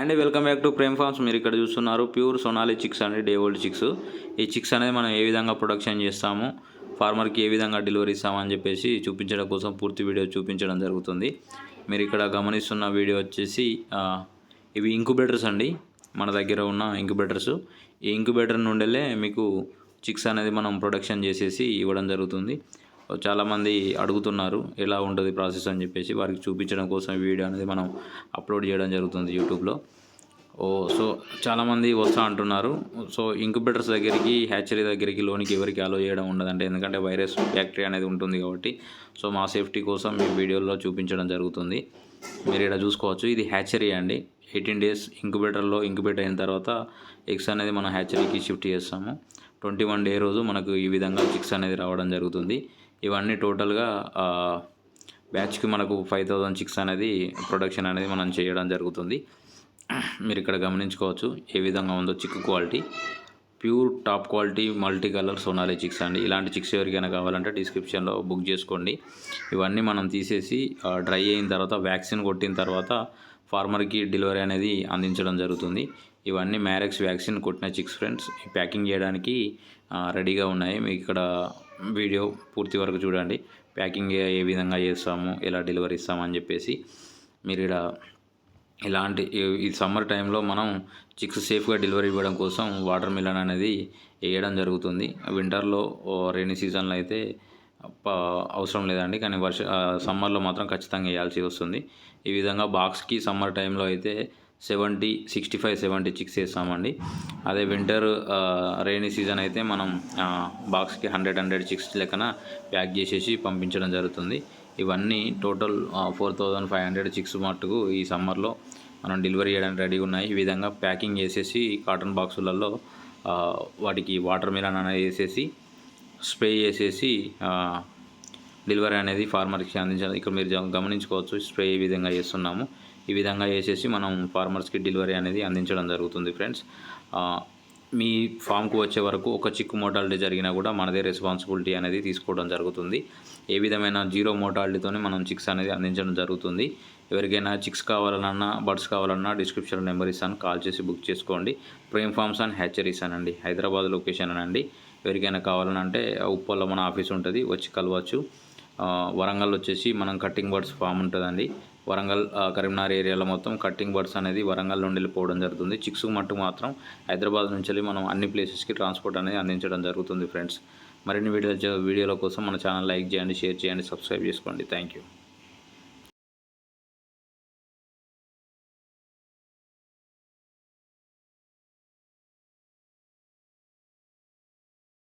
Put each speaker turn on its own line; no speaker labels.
And welcome back to Prem farms. మీరు ఇక్కడ చూస్తున్నారు ప్యూర్ సోనాలి చిక్స్ అండి, డే ఓల్డ్ చిక్స్. ఈ చిక్స్ అనేది మనం ఏ విధంగా ప్రొడక్షన్ చేస్తాము, ఫార్మర్కి ఏ విధంగా డెలివరీ ఇస్తామని చెప్పేసి చూపించడం కోసం పూర్తి వీడియో చూపించడం జరుగుతుంది. మీరు ఇక్కడ గమనిస్తున్న వీడియో వచ్చేసి ఇవి ఇంక్యుబేటర్స్ అండి, మన దగ్గర ఉన్న ఇంక్యుబేటర్స్. ఈ ఇంక్యుబేటర్ నుండెళ్ళే మీకు చిక్స్ అనేది మనం ప్రొడక్షన్ చేసేసి ఇవ్వడం జరుగుతుంది. చాలామంది అడుగుతున్నారు ఎలా ఉంటుంది ప్రాసెస్ అని చెప్పేసి, వారికి చూపించడం కోసం ఈ వీడియో అనేది మనం అప్లోడ్ చేయడం జరుగుతుంది యూట్యూబ్లో. సో చాలామంది వస్తా అంటున్నారు. సో ఇంక్యుబేటర్స్ దగ్గరికి, హ్యాచరీ దగ్గరికి లోనికి ఎవరికి అలో చేయడం ఉండదంటే, ఎందుకంటే వైరస్ బ్యాక్టీరియా అనేది ఉంటుంది కాబట్టి. సో మా సేఫ్టీ కోసం మీ వీడియోలో చూపించడం జరుగుతుంది. మీరు ఇక్కడ చూసుకోవచ్చు, ఇది హ్యాచరీ అండి. 18 days ఇంక్యుబేటర్లో ఇంక్యుబేట్ అయిన తర్వాత ఎగ్స్ అనేది మనం హ్యాచరీకి షిఫ్ట్ చేస్తాము. 21 day రోజు మనకు ఈ విధంగా చిక్స్ అనేది రావడం జరుగుతుంది. ఇవన్నీ టోటల్గా బ్యాచ్కి మనకు 5000 చిక్స్ అనేది ప్రొడక్షన్ అనేది మనం చేయడం జరుగుతుంది. మీరు ఇక్కడ గమనించుకోవచ్చు ఏ విధంగా ఉందో chick quality. Pure top quality multi colour Sonali chicks అండి. ఇలాంటి చిక్స్ ఎవరికైనా కావాలంటే డిస్క్రిప్షన్లో బుక్ చేసుకోండి. ఇవన్నీ మనం తీసేసి డ్రై అయిన తర్వాత, వ్యాక్సిన్ కొట్టిన తర్వాత ఫార్మర్కి డెలివరీ అనేది అందించడం జరుగుతుంది. ఇవన్నీ మ్యారెక్స్ వ్యాక్సిన్ కొట్టిన చిక్స్ ఫ్రెండ్స్. ప్యాకింగ్ చేయడానికి రెడీగా ఉన్నాయి. మీకు ఇక్కడ వీడియో పూర్తి వరకు చూడండి, ప్యాకింగ్ ఏ విధంగా చేస్తాము, ఎలా డెలివరీ ఇస్తామని చెప్పేసి. మీరు ఇక్కడ ఇలాంటి ఈ సమ్మర్ టైంలో మనం చిక్స్ సేఫ్గా డెలివరీ ఇవ్వడం కోసం వాటర్ మిలన్ అనేది వేయడం జరుగుతుంది. వింటర్లో, రైనీ సీజన్లో అయితే అవసరం లేదండి, కానీ సమ్మర్లో మాత్రం ఖచ్చితంగా వేయాల్సి వస్తుంది. ఈ విధంగా బాక్స్కి సమ్మర్ టైంలో అయితే 65-70 చిక్స్ వేస్తామండి. అదే వింటర్, రైనీ సీజన్ అయితే మనం బాక్స్కి 100 చిక్స్ లెక్కన ప్యాక్ చేసేసి పంపించడం జరుగుతుంది. ఇవన్నీ టోటల్ 4500 చిక్స్ మట్టుకు ఈ సమ్మర్లో మనం డెలివరీ చేయడానికి రెడీగా ఉన్నాయి. ఈ విధంగా ప్యాకింగ్ చేసేసి కాటన్ బాక్సులలో వాటికి వాటర్ మిలన్ అనేది వేసేసి స్ప్రే చేసేసి డెలివరీ అనేది ఫార్మర్కి అందించాలి. ఇక్కడ మీరు గమనించుకోవచ్చు, స్ప్రే ఈ విధంగా చేస్తున్నాము. ఈ విధంగా వేసేసి మనం ఫార్మర్స్కి డెలివరీ అనేది అందించడం జరుగుతుంది ఫ్రెండ్స్. మీ ఫామ్కు వచ్చే వరకు ఒక చిక్కు మోటాలిటీ జరిగినా కూడా మనదే రెస్పాన్సిబిలిటీ అనేది తీసుకోవడం జరుగుతుంది. ఏ విధమైన జీరో మోటాలిటీతోనే మనం చిక్స్ అనేది అందించడం జరుగుతుంది. ఎవరికైనా చిక్స్ కావాలన్నా, బర్డ్స్ కావాలన్నా డిస్క్రిప్షన్ నెంబర్ ఇస్తాను, కాల్ చేసి బుక్ చేసుకోండి. ప్రేమ్ ఫార్మ్స్ అండ్ హ్యాచరీస్ అనండి, హైదరాబాద్ లొకేషన్ అనండి. ఎవరికైనా కావాలనంటే ఉప్పల్లో మన ఆఫీస్ ఉంటుంది, వచ్చి కలవచ్చు. వరంగల్ వచ్చేసి మనం కట్టింగ్ బర్డ్స్ ఫామ్ ఉంటుందండి. వరంగల్, కరీంనగర్ ఏరియాలో మొత్తం కట్టింగ్ బర్డ్స్ అనేది వరంగల్ నుండి వెళ్ళిపోవడం జరుగుతుంది. చిక్స్ మట్టు మాత్రం హైదరాబాద్ నుంచి వెళ్ళి మనం అన్ని ప్లేసెస్కి ట్రాన్స్పోర్ట్ అనేది అందించడం జరుగుతుంది ఫ్రెండ్స్. మరిన్ని వీడియోల కోసం మన ఛానల్ లైక్ చేయండి, షేర్ చేయండి, సబ్స్క్రైబ్ చేసుకోండి. Thank you.